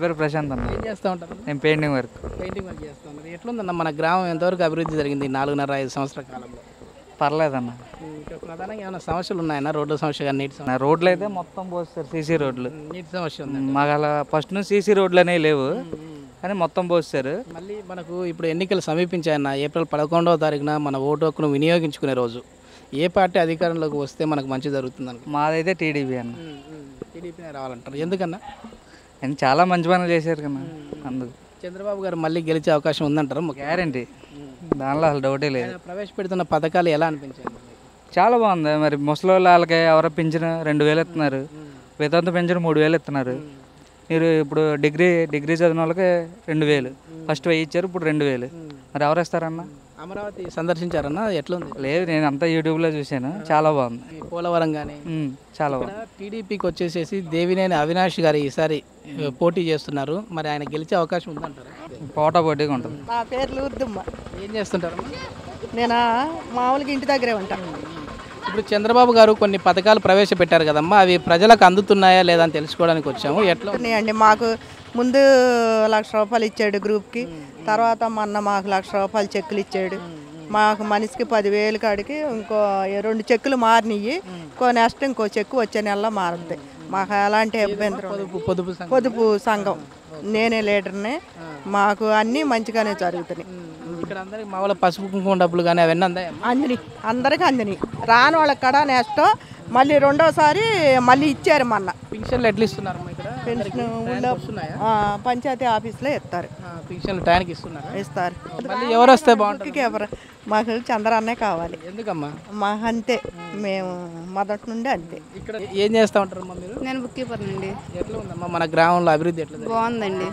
పేరు ప్రశాంత్ అన్న. ఏం చేస్తూ ఉంటారు? నేను పెయింటింగ్ వర్క్. పెయింటింగ్ వర్క్ చేస్తూ ఉన్నారు. ఎట్లుందన్న మన గ్రామం ఎంతవరకు అభివృద్ధి జరిగింది 4.5 సంవత్సరాల కాలంలో? పర్లేదన్న. ఇక్కడ ప్రధానంగా ఏమైనా సమస్యలు ఉన్నాయన్నా? రోడ్ల సమస్య కానీ నీటి సమస్య? నా రోడ్లు అయితే మొత్తం పోస్తారు, సీసీ రోడ్లు. నీటి సమస్య ఉంది. మాకు అలా ఫస్ట్ నుంచి సీసీ రోడ్లు అనేవి లేవు, కానీ మొత్తం పోస్తారు. మళ్ళీ మనకు ఇప్పుడు ఎన్నికలు సమీపించాయన్న. ఏప్రిల్ 11వ తారీఖున మన ఓటు హక్కును వినియోగించుకునే రోజు. ఏ పార్టీ అధికారంలోకి వస్తే మనకు మంచి జరుగుతుంది అనుకో? మాదైతే టీడీపీ అన్న. టీడీపీనే రావాలంటారు. ఎందుకన్నా? ఆయన చాలా మంచి పనులు చేశారు కన్నా, అందుకు. చంద్రబాబు గారు మళ్ళీ గెలిచే అవకాశం ఉందంటారు? గ్యారంటీ, దానిలో అసలు డౌటే లేదు. ఆయన ప్రవేశపెడుతున్న పథకాలు ఎలా అనిపించాయి? చాలా బాగుంది. మరి ముసలి వాళ్ళకి ఎవరో పింఛను 2,000 ఇస్తున్నారు, వితంత పింఛను 3,000 ఇస్తున్నారు. మీరు ఇప్పుడు డిగ్రీ చదివిన వాళ్ళకి 2,000, ఫస్ట్ 1,000 ఇచ్చారు, ఇప్పుడు 2,000. మరి ఎవరు ఇస్తారన్న? అమరావతి సందర్శించారన్నా? ఎట్లుంది? లేదు, నేను అంతా యూట్యూబ్లో చూశాను, చాలా బాగుంది. ఈ పోలవరం కానీ చాలా బాగుంది. టీడీపీకి వచ్చేసేసి దేవినేని అవినాష్ గారు ఈసారి పోటీ చేస్తున్నారు. మరి ఆయన గెలిచే అవకాశం ఉందంటారు? పోటాపోటీగా ఉంటుంది. నా పేరు లూర్దుమ్మ. ఏం చేస్తుంటారు? నేను మామూలుగా ఇంటి దగ్గరే ఉంటాను. ఇప్పుడు చంద్రబాబు గారు కొన్ని పథకాలు ప్రవేశపెట్టారు కదమ్మా, అవి ప్రజలకు అందుతున్నాయా లేదా అని తెలుసుకోవడానికి వచ్చాము. ఎట్లా అండి, మాకు ముందు 1,00,000 రూపాయలు ఇచ్చాడు గ్రూప్కి, తర్వాత మొన్న మాకు 1,00,000 రూపాయలు చెక్కులు ఇచ్చాడు. మాకు మనిషికి 10,000 కాడికి ఇంకో 2 చెక్కులు మారినవి, నెక్స్ట్ ఇంకో చెక్కు వచ్చే నెలలో మారుద్ది. మాకు ఎలాంటి అభ్యంతరం. పొదుపు సంఘం నేనే లీడర్ని. మాకు అన్నీ మంచిగానే జరుగుతున్నాయి. ఇక్కడ అందరికి మా వాళ్ళ పసుపు కుంకుమ డబ్బులు కానీ అవన్నీ అందాయి? అందిని, అందరికి అందిని. రాని వాళ్ళకి కూడా నెక్స్ట్ మళ్ళీ రెండోసారి మళ్ళీ ఇచ్చారు మొన్న. పింఛన్లు ఎట్లా ఇస్తున్నారు? పెన్షన్ ఊళ్ళో పంచాయతీ ఆఫీస్లో ఇస్తారు. పింఛన్లు టైంకి ఇస్తున్నారు? ఇస్తారు. మళ్ళీ ఎవరు వస్తే బాగుంటుంది? ఎవరు? మాకు చంద్రన్నే కావాలి. ఎందుకమ్మా? మాకు అంతే, మేము మొదటి నుండి అంతే. ఇక్కడ ఏం చేస్తూ ఉంటారమ్మా మీరు? నేను బుక్ కీపర్ అండి. ఎట్లా ఉందమ్మా మన గ్రామంలో అభివృద్ధి? ఎట్లా బాగుందండి,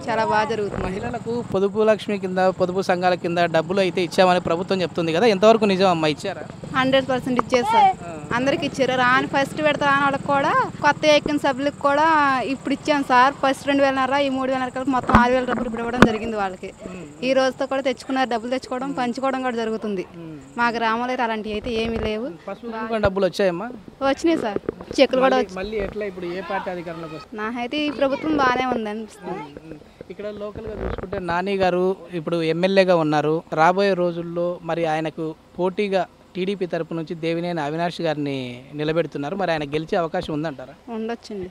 చాలా బాగా జరుగుతుంది. మహిళలకు పొదుపు లక్ష్మి కింద, పొదుపు సంఘాల కింద డబ్బులు అయితే ఇచ్చామని ప్రభుత్వం చెప్తుంది కదా, ఎంతవరకు నిజం అమ్మా? ఇచ్చారా? 100% ఇచ్చారు సార్, అందరికి ఇచ్చారు. రాని ఫస్ట్ విడత రాని వాళ్ళకి కూడా, కొత్త ఎక్కిన సభ్యులకు కూడా ఇప్పుడు ఇచ్చాను సార్. ఫస్ట్ 2,500, ఈ 3,500 కలిపి మొత్తం 6,000 రూపాయలు ఇప్పుడు ఇవ్వడం జరిగింది వాళ్ళకి. ఈ రోజుతో కూడా తెచ్చుకున్నారు, డబ్బులు తెచ్చుకోవడం పంచుకోవడం కూడా జరుగుతుంది. మా గ్రామంలో అయితే అలాంటివి అయితే ఏమీ లేవు. డబ్బులు వచ్చాయమ్మా? వచ్చినాయి సార్, చెక్కులు కూడా వచ్చాయి. మళ్ళీ ఎట్లా ఇప్పుడు ఏ పార్టీ అధికారంలోకి వస్తుంది? నాకైతే ఈ ప్రభుత్వం బాగానే ఉంది అనిపిస్తుంది. ఇక్కడ లోకల్గా చూసుకుంటే నాని గారు ఇప్పుడు ఎమ్మెల్యేగా ఉన్నారు. రాబోయే రోజుల్లో మరి ఆయనకు పోటీగా టీడీపీ తరపు నుంచి దేవినేని అవినాష్ గారిని నిలబెడుతున్నారు. మరి ఆయన గెలిచే అవకాశం ఉందంటారా? ఉండొచ్చండి.